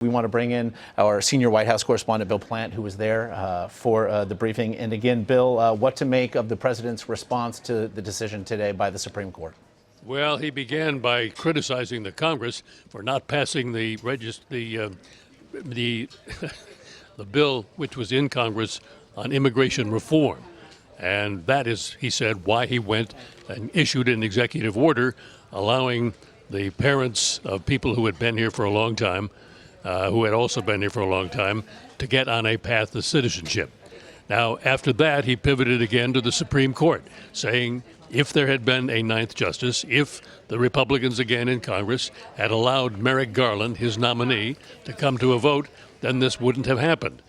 We want to bring in our senior White House correspondent, Bill Plante, who was there for the briefing. And again, Bill, what to make of the president's response to the decision today by the Supreme Court? Well, he began by criticizing the Congress for not passing the bill which was in Congress on immigration reform. And that is, he said, why he went and issued an executive order allowing the parents of people who had been here for a long time, who had also been here for a long time, to get on a path to citizenship. Now, after that, he pivoted again to the Supreme Court, saying if there had been a ninth justice, if the Republicans again in Congress had allowed Merrick Garland, his nominee, to come to a vote, then this wouldn't have happened.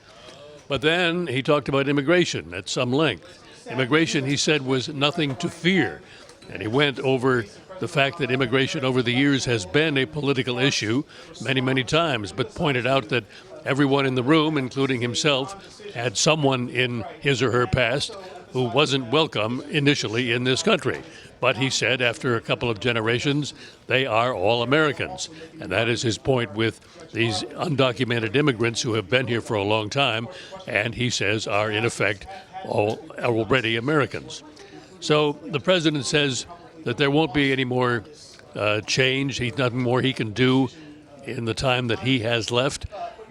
But then he talked about immigration at some length. Immigration, he said, was nothing to fear. And he went over the fact that immigration over the years has been a political issue many, many times, but pointed out that everyone in the room, including himself, had someone in his or her past who wasn't welcome initially in this country. But he said after a couple of generations, they are all Americans. And that is his point with these undocumented immigrants who have been here for a long time, and he says are in effect already Americans. So the president says that there won't be any more change. He's nothing more he can do in the time that he has left,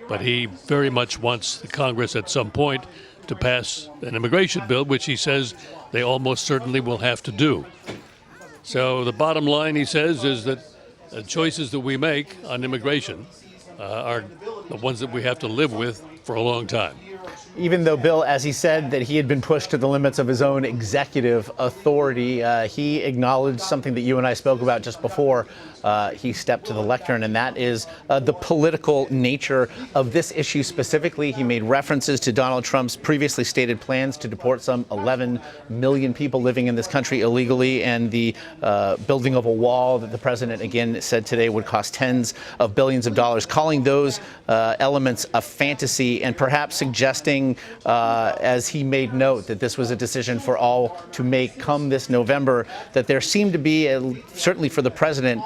but he very much wants the Congress at some point to pass an immigration bill, which he says they almost certainly will have to do. So the bottom line, he says, is that the choices that we make on immigration are the ones that we have to live with for a long time. Even though, Bill, as he said, that he had been pushed to the limits of his own executive authority, he acknowledged something that you and I spoke about just before he stepped to the lectern, and that is the political nature of this issue specifically. He made references to Donald Trump's previously stated plans to deport some 11 million people living in this country illegally, and the building of a wall that the president again said today would cost tens of billions of dollars, calling those elements a fantasy and perhaps suggesting, as he made note, that this was a decision for all to make come this November, that there seemed to be, certainly for the president,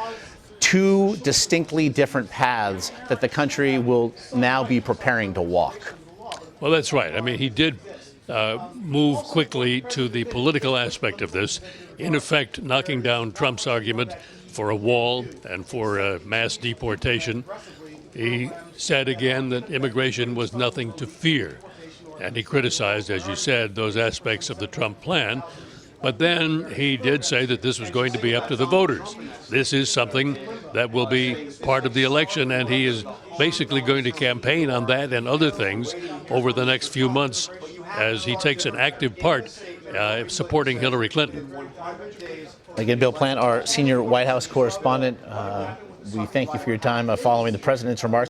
two distinctly different paths that the country will now be preparing to walk. Well, that's right. I mean, he did move quickly to the political aspect of this, in effect knocking down Trump's argument for a wall and for mass deportation. He said again that immigration was nothing to fear. And he criticized, as you said, those aspects of the Trump plan. But then he did say that this was going to be up to the voters. This is something that will be part of the election, and he is basically going to campaign on that and other things over the next few months as he takes an active part supporting Hillary Clinton. Again, Bill Plante, our senior White House correspondent, we thank you for your time following the president's remarks.